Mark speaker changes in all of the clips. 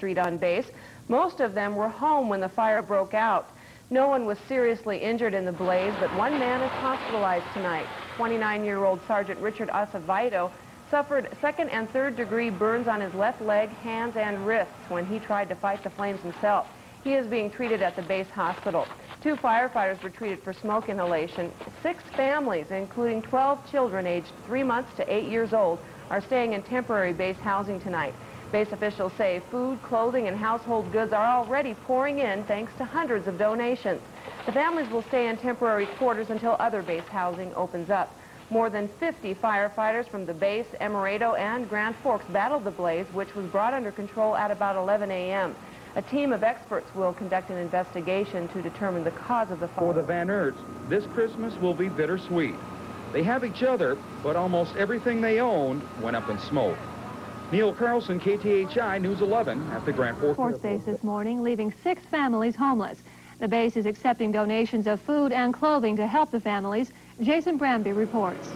Speaker 1: Street on base. Most of them were home when the fire broke out. No one was seriously injured in the blaze, but one man is hospitalized tonight. 29-year-old Sergeant Richard Acevedo suffered second and third degree burns on his left leg, hands, and wrists when he tried to fight the flames himself. He is being treated at the base hospital. 2 firefighters were treated for smoke inhalation. 6 families, including 12 children aged 3 months to 8 years old, are staying in temporary base housing tonight. Base officials say food, clothing, and household goods are already pouring in thanks to hundreds of donations. The families will stay in temporary quarters until other base housing opens up. More than 50 firefighters from the base, Emerado, and Grand Forks battled the blaze, which was brought under control at about 11 a.m. A team of experts will conduct an investigation to determine the cause of the fire.
Speaker 2: For the Van Erts, this Christmas will be bittersweet. They have each other, but almost everything they owned went up in smoke. Neil Carlson, KTHI News 11 at the Grand Forks
Speaker 3: base this morning, leaving 6 families homeless. The base is accepting donations of food and clothing to help the families. Jason Branby reports.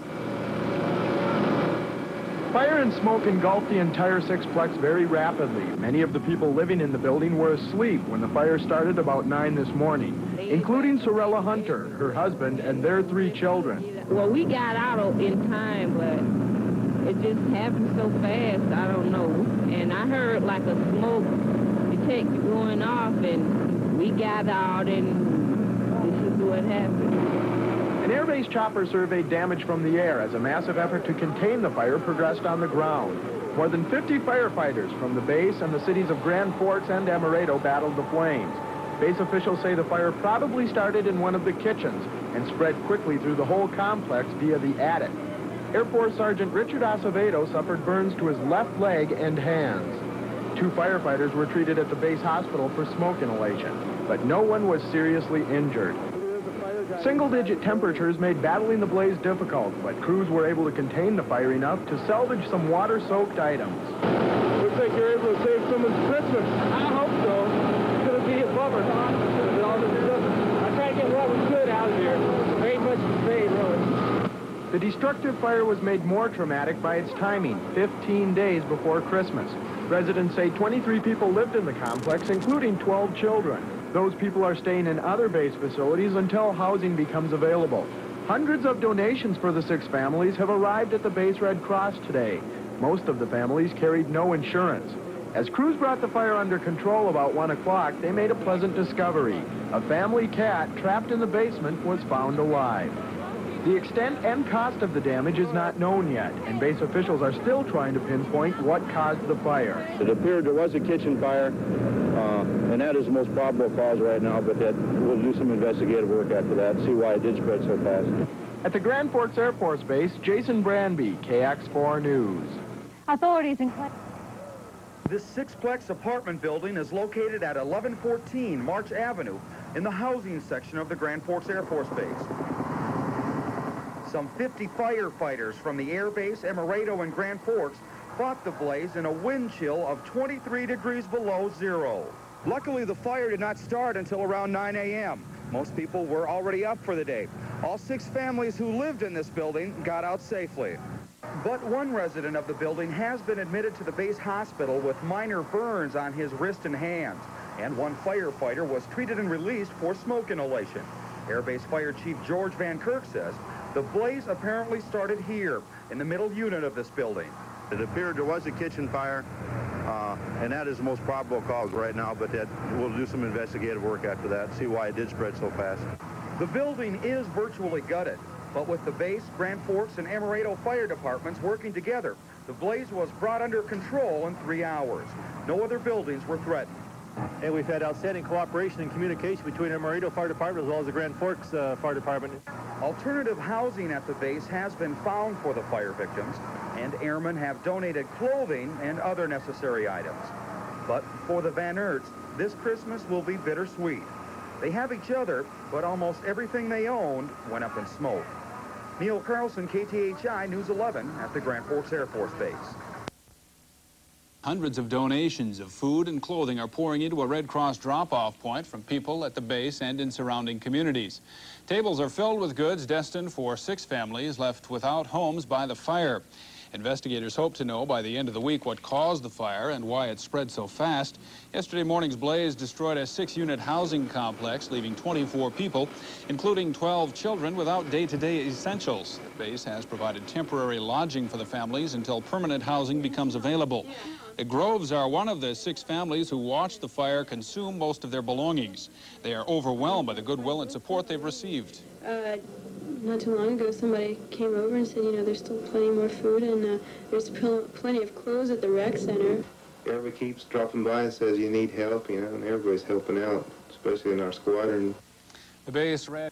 Speaker 4: Fire and smoke engulfed the entire sixplex very rapidly. Many of the people living in the building were asleep when the fire started about 9 this morning, including Cerella Hunter, her husband, and their 3 children.
Speaker 5: Well, we got out in time, but it just happened so fast, I don't know. And I heard like a smoke detector going off, and we got out, and this is what happened.
Speaker 4: An airbase chopper surveyed damage from the air as a massive effort to contain the fire progressed on the ground. More than 50 firefighters from the base and the cities of Grand Forks and Emerado battled the flames. Base officials say the fire probably started in one of the kitchens and spread quickly through the whole complex via the attic. Air Force Sergeant Richard Acevedo suffered burns to his left leg and hands. 2 firefighters were treated at the base hospital for smoke inhalation, but no one was seriously injured. Single-digit temperatures made battling the blaze difficult, but crews were able to contain the fire enough to salvage some water-soaked items.
Speaker 6: Looks like you're able to save someone's Christmas. I hope so. It's going to be a bummer. I tried to get what we could out of here. There ain't much to say, really.
Speaker 4: The destructive fire was made more traumatic by its timing, 15 days before Christmas. Residents say 23 people lived in the complex, including 12 children. Those people are staying in other base facilities until housing becomes available. Hundreds of donations for the 6 families have arrived at the base Red Cross today. Most of the families carried no insurance. As crews brought the fire under control about 1 o'clock, they made a pleasant discovery. A family cat trapped in the basement was found alive. The extent and cost of the damage is not known yet, and base officials are still trying to pinpoint what caused the fire.
Speaker 7: It appeared there was a kitchen fire, and that is the most probable cause right now, but we'll do some investigative work after that, see why it did spread so fast.
Speaker 4: At the Grand Forks Air Force Base, Jason Branby, KX4 News.
Speaker 3: Authorities in
Speaker 2: This sixplex apartment building is located at 1114 March Avenue in the housing section of the Grand Forks Air Force Base. Some 50 firefighters from the Air Base, Emerado, and Grand Forks fought the blaze in a wind chill of 23 degrees below zero. Luckily, the fire did not start until around 9 a.m. Most people were already up for the day. All 6 families who lived in this building got out safely. But one resident of the building has been admitted to the base hospital with minor burns on his wrist and hands. And one firefighter was treated and released for smoke inhalation. Air Base Fire Chief George Vankirk says the blaze apparently started here in the middle unit of this building.
Speaker 7: It appeared there was a kitchen fire, and that is the most probable cause right now, but we'll do some investigative work after that, see why it did spread so fast.
Speaker 2: The building is virtually gutted, but with the base, Grand Forks, and Emerado fire departments working together, the blaze was brought under control in 3 hours. No other buildings were threatened.
Speaker 8: And we've had outstanding cooperation and communication between Emerado Fire Department as well as the Grand Forks Fire Department.
Speaker 2: Alternative housing at the base has been found for the fire victims, and airmen have donated clothing and other necessary items. But for the Van Erts, this Christmas will be bittersweet. They have each other, but almost everything they owned went up in smoke. Neil Carlson, KTHI News 11 at the Grand Forks Air Force Base.
Speaker 9: Hundreds of donations of food and clothing are pouring into a Red Cross drop-off point from people at the base and in surrounding communities. Tables are filled with goods destined for 6 families left without homes by the fire. Investigators hope to know by the end of the week what caused the fire and why it spread so fast. Yesterday morning's blaze destroyed a 6-unit housing complex, leaving 24 people, including 12 children, without day-to-day essentials. The base has provided temporary lodging for the families until permanent housing becomes available. The Groves are one of the 6 families who watched the fire consume most of their belongings. They are overwhelmed by the goodwill and support they've received.
Speaker 10: Not too long ago, somebody came over and said, you know, there's still plenty more food and there's plenty of clothes at the rec center.
Speaker 11: Everybody keeps dropping by and says you need help, you know, and everybody's helping out, especially in our squadron.
Speaker 9: The base ran.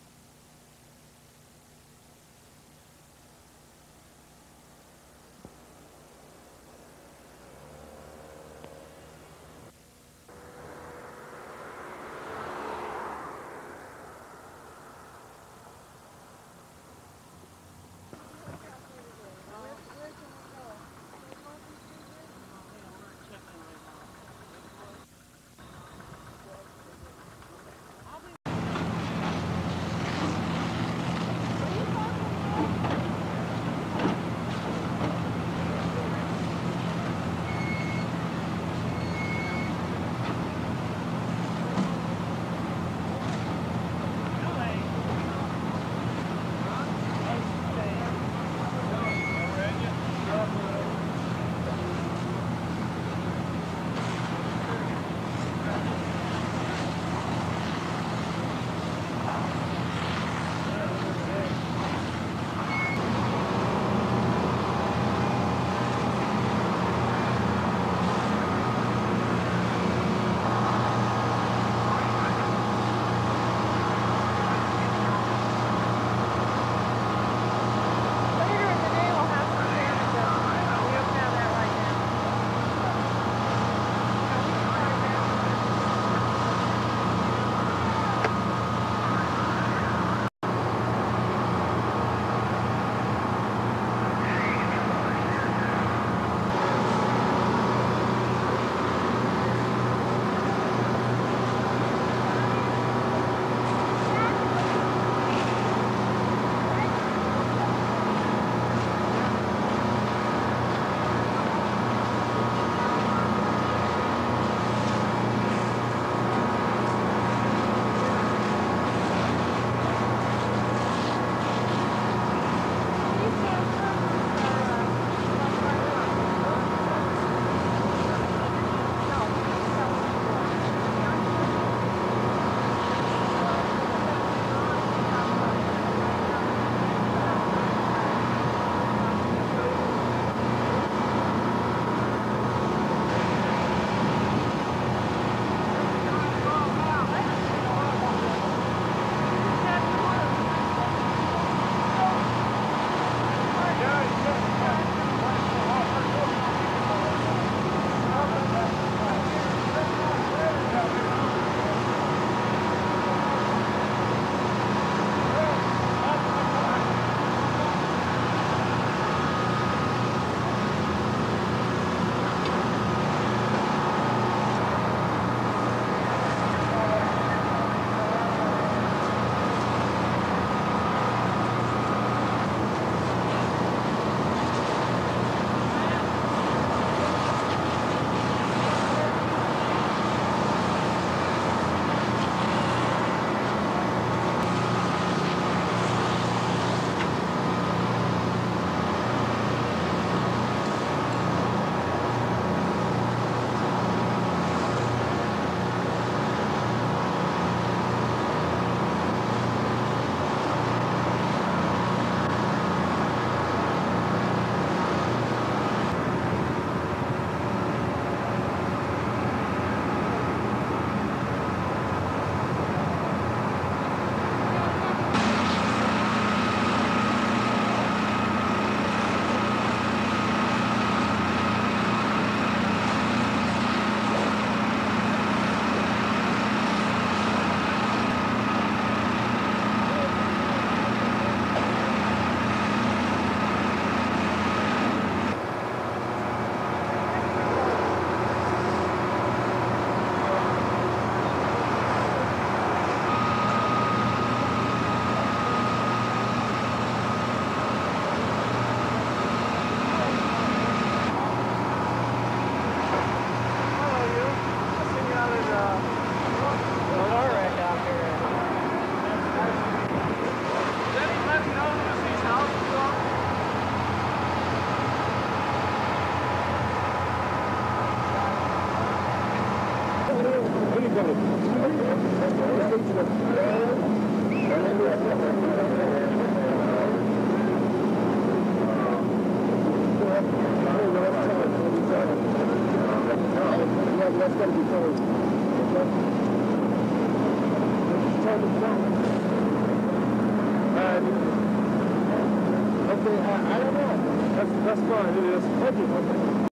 Speaker 6: Okay, I don't know. That's fine. It is.